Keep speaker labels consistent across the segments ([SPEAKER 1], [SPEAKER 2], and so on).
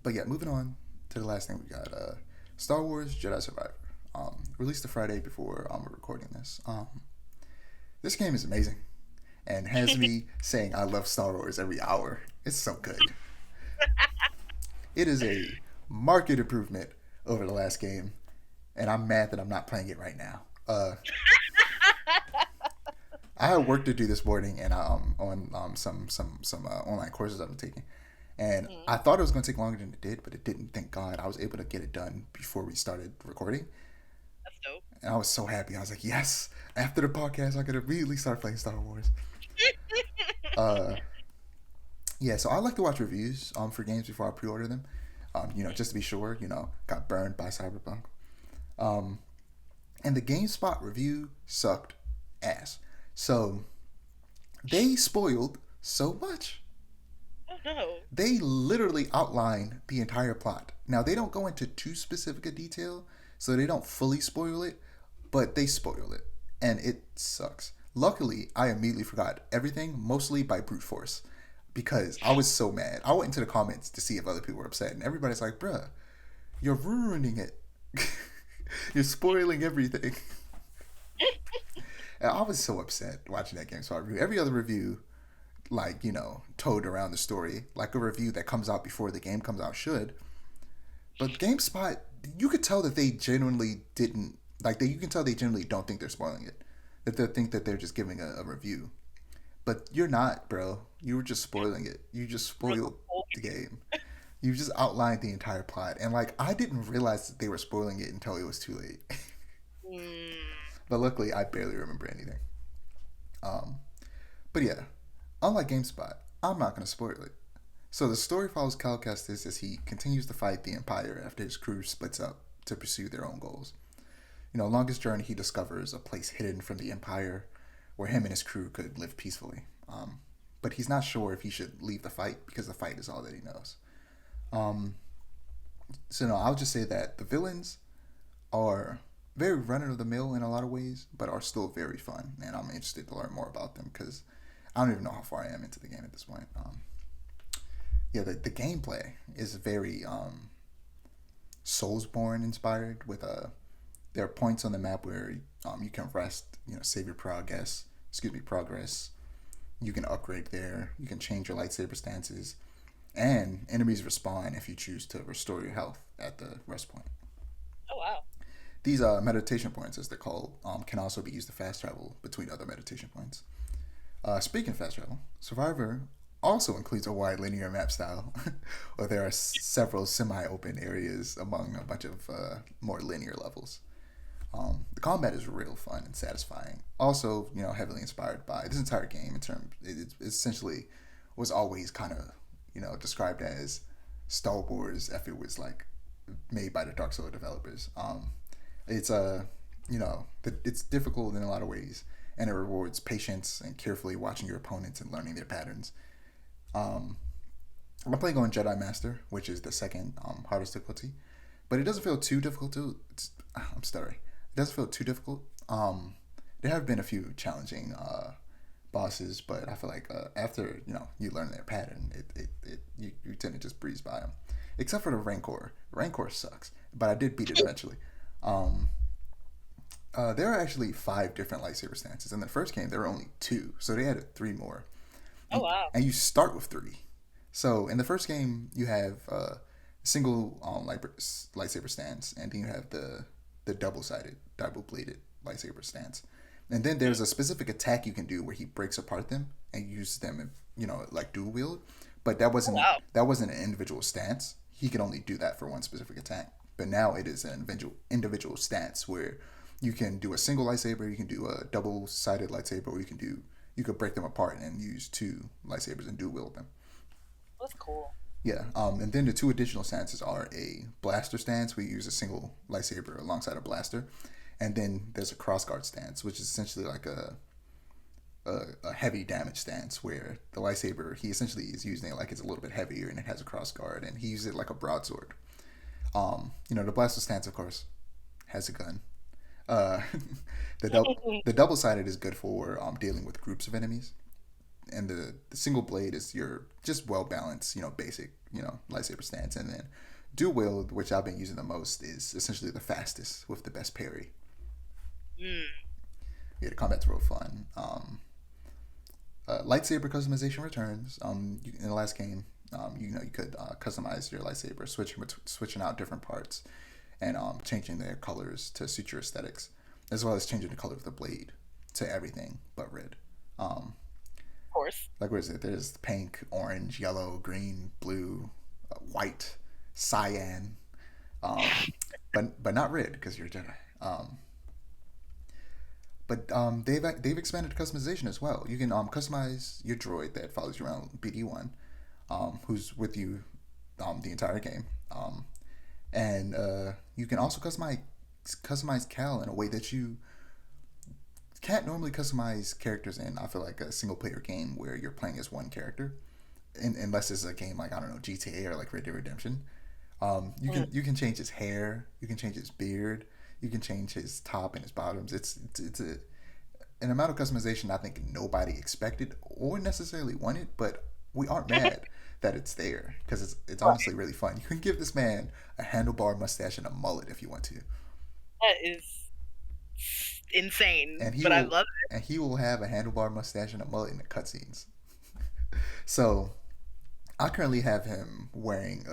[SPEAKER 1] But yeah, moving on to the last thing we got. Star Wars Jedi Survivor. Released the Friday before we're recording this. This game is amazing and has me saying I love Star Wars every hour. It's so good. It is a marked improvement over the last game, and I'm mad that I'm not playing it right now. I had work to do this morning, and I on some online courses I'm taking, and
[SPEAKER 2] Mm,
[SPEAKER 1] I thought it was going to take longer than it did, but it didn't. Thank God, I was able to get it done before we started recording,
[SPEAKER 2] that's dope.
[SPEAKER 1] and I was so happy. I was like, yes! After the podcast, I could immediately start playing Star Wars. Uh, yeah, so I like to watch reviews for games before I pre-order them. Just to be sure. Got burned by Cyberpunk. Um, and the GameSpot review sucked ass. So they spoiled so much.
[SPEAKER 2] Oh no.
[SPEAKER 1] They literally outline the entire plot. Now they don't go into too specific a detail, so they don't fully spoil it, but they spoil it, and it sucks. Luckily, I immediately forgot everything, mostly by brute force, because I was so mad. I went into the comments to see if other people were upset, and everybody's like, "Bruh, you're ruining it. You're spoiling everything." And I was so upset watching that game. So I review every other review, like towed around the story, like a review that comes out before the game comes out should. But GameSpot, you could tell that they genuinely didn't like. You can tell they genuinely don't think they're spoiling it. That they think that they're just giving a review. But you're not, bro. You were just spoiling it. You just
[SPEAKER 2] Ruined the
[SPEAKER 1] spoiled
[SPEAKER 2] whole
[SPEAKER 1] the game. You just outlined the entire plot, and like I didn't realize that they were spoiling it until it was too late.
[SPEAKER 2] mm,
[SPEAKER 1] But luckily, I barely remember anything. Um, but yeah, unlike GameSpot, I'm not gonna spoil it. So the story follows Cal Kestis as he continues to fight the Empire after his crew splits up to pursue their own goals. Along his journey, he discovers a place hidden from the Empire where him and his crew could live peacefully. But he's not sure if he should leave the fight because the fight is all that he knows. Um, so no, I'll just say that the villains are very run of the mill in a lot of ways, but are still very fun, and I'm interested to learn more about them because I don't even know how far I am into the game at this point. Yeah, the gameplay is very Soulsborne inspired. With there are points on the map where you can rest, save your progress. Excuse me, progress. You can upgrade there. You can change your lightsaber stances, and enemies respawn if you choose to restore your health at the rest point.
[SPEAKER 2] oh wow.
[SPEAKER 1] These meditation points, as they're called, can also be used to fast travel between other meditation points. Speaking of fast travel, Survivor also includes a wide linear map style, where there are several semi-open areas among a bunch of more linear levels. The combat is real fun and satisfying. Also, heavily inspired by this entire game. In terms, it essentially was always kind of described as Star Wars if it was like made by the Dark Souls developers. It's it's difficult in a lot of ways, and it rewards patience and carefully watching your opponents and learning their patterns. Um, I'm playing on Jedi Master, which is the second hardest difficulty, but it doesn't feel too difficult. I'm sorry, it doesn't feel too difficult. There have been a few challenging bosses, but I feel like after you learn their pattern, you tend to just breeze by them. Except for the Rancor. Rancor sucks, but I did beat it eventually. Um, there are actually five different lightsaber stances. In the first game, there were only two, so they added three more,
[SPEAKER 2] Oh
[SPEAKER 1] and
[SPEAKER 2] wow.
[SPEAKER 1] and you start with three. So in the first game, you have single lightsaber stance, and then you have the double sided, double bladed lightsaber stance. And then there's a specific attack you can do where he breaks apart them and uses them, like dual wield. But
[SPEAKER 2] Oh wow.
[SPEAKER 1] that wasn't an individual stance. He could only do that for one specific attack. But now it is an individual stance where you can do a single lightsaber, you can do a double sided lightsaber, or you could break them apart and use two lightsabers and dual wield them.
[SPEAKER 2] That's cool.
[SPEAKER 1] Yeah, and then the two additional stances are a blaster stance where you use a single lightsaber alongside a blaster, and then there's a crossguard stance, which is essentially like a heavy damage stance where the lightsaber he essentially is using it like it's a little bit heavier and it has a crossguard, and he uses it like a broadsword. The blaster stance, of course, has a gun. Uh, the double sided is good for dealing with groups of enemies, and the single blade is your just well balanced, basic, lightsaber stance, and then dual wield, which I've been using the most, is essentially the fastest with the best parry.
[SPEAKER 2] Mm.
[SPEAKER 1] Yeah, the combat's real fun. Lightsaber customization returns. In the last game, you could customize your lightsaber, switching out different parts, and changing their colors to suit your aesthetics, as well as changing the color of the blade to everything but red. Um,
[SPEAKER 2] Of course.
[SPEAKER 1] like what is it? There's pink, orange, yellow, green, blue, white, cyan, um, but not red because you're a Jedi. But they've expanded customization as well. You can customize your droid that follows you around BD1, who's with you the entire game, and you can also customize Cal in a way that you can't normally customize characters in. I feel like a single player game where you're playing as one character, unless it's a game like, I don't know, GTA or like Red Dead Redemption. You can change his hair, you can change his beard, you can change his top and his bottoms. It's an amount of customization I think nobody expected or necessarily wanted, but we aren't mad that it's there because it's honestly really fun. You can give this man a handlebar mustache and a mullet if you want to,
[SPEAKER 2] That is insane,
[SPEAKER 1] and he
[SPEAKER 2] but I
[SPEAKER 1] will
[SPEAKER 2] love
[SPEAKER 1] and he will have a handlebar mustache and a mullet in the cutscenes. So I currently have him wearing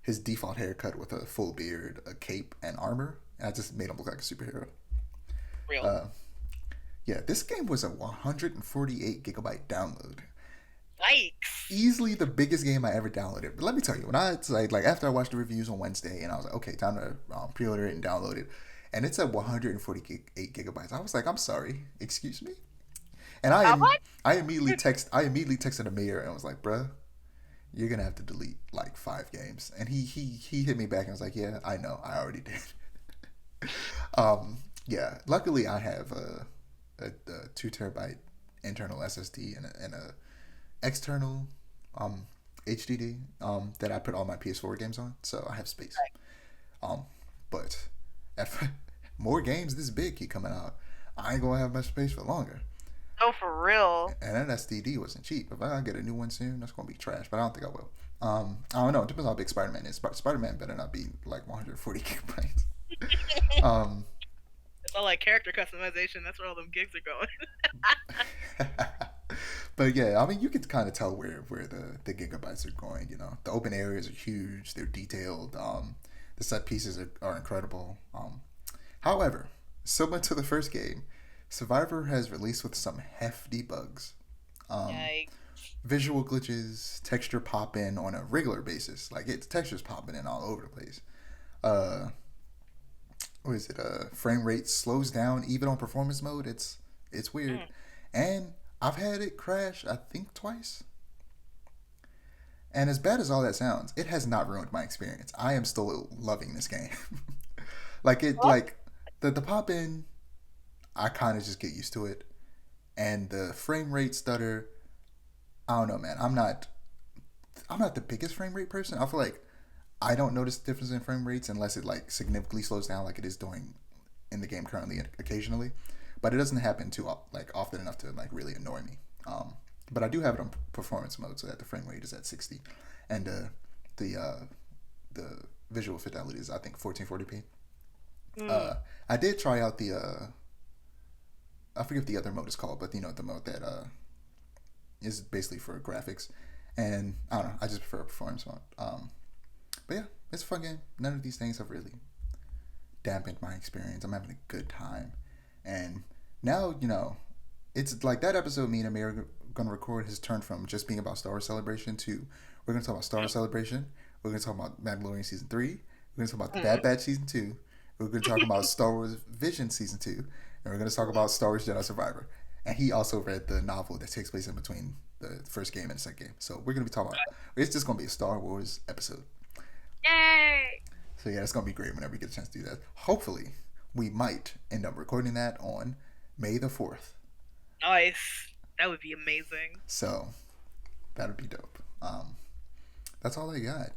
[SPEAKER 1] his default haircut with a full beard, a cape, and armor. I just made him look like a superhero.
[SPEAKER 2] it. Real.
[SPEAKER 1] Uh, yeah, this game was a 148 gigabyte download.
[SPEAKER 2] Yikes.
[SPEAKER 1] Easily the biggest game I ever downloaded. But let me tell you, when it's like after I watched the reviews on Wednesday, and I was like, okay, time to pre-order it and download it, and it's at 148 gigabytes. I was like, I'm sorry, excuse me. And
[SPEAKER 2] How much?
[SPEAKER 1] I immediately texted Amir and was like, bruh, you're gonna have to delete like 5 games. And he hit me back and was like, yeah, I know, I already did. Yeah, luckily I have a 2 terabyte internal SSD and a external um, HDD that I put all my PS4 games on, so I have space. Um, but if more games this big keep coming out, I ain't gonna have much space for longer.
[SPEAKER 2] Oh, for real.
[SPEAKER 1] And that SDD wasn't cheap. If I get a new one soon, that's gonna be trash. But I don't think I will. I don't know. It depends on how big Spider Man is. Spider Man better not be like 140 gigabytes. um,
[SPEAKER 2] It's all like character customization. That's where all them gigs are going.
[SPEAKER 1] but yeah, I mean, you can kind of tell where the gigabytes are going. The open areas are huge. They're detailed. The set pieces are incredible. However, similar to the first game, Survivor has released with some hefty bugs. Um,
[SPEAKER 2] Yikes.
[SPEAKER 1] Visual glitches, texture pop in on a regular basis. Like it's textures popping in all over the place. Uh, what is it? Frame rate slows down even on performance mode. It's weird,
[SPEAKER 2] Mm.
[SPEAKER 1] and I've had it crash I think twice. And as bad as all that sounds, it has not ruined my experience. I am still loving this game.
[SPEAKER 2] What?
[SPEAKER 1] Like the pop in, I kind of just get used to it, and the frame rate stutter. I don't know, man. I'm not the biggest frame rate person. I feel like I don't notice the difference in frame rates unless it like significantly slows down, like it is doing in the game currently, occasionally. But it doesn't happen too like often enough to like really annoy me. But I do have it on performance mode so that the frame rate is at 60, and the the visual fidelity is I think 1440p.
[SPEAKER 2] Mm.
[SPEAKER 1] Uh, I did try out the I forget what the other mode is called, but the mode that is basically for graphics, and I don't know. I just prefer performance mode. But yeah, it's a fun game. None of these things have really dampened my experience. I'm having a good time, and now it's like that episode me and Amir are gonna record has turned from just being about Star Wars Celebration to we're gonna talk about Star Wars Celebration. We're gonna talk about Mandalorian season 3. We're gonna talk about the Bad
[SPEAKER 2] Mm.
[SPEAKER 1] Batch season 2. We're gonna talk about Star Wars Vision season 2, and we're gonna talk about Star Wars Jedi Survivor. And he also read the novel that takes place in between the first game and the second game. So we're gonna be talking about. It's just gonna be a Star Wars episode.
[SPEAKER 2] Yay!
[SPEAKER 1] So yeah, it's gonna be great whenever we get a chance to do that. Hopefully, we might end up recording that on May the 4th.
[SPEAKER 2] Nice. That would be amazing.
[SPEAKER 1] So that'd be dope. That's all I got.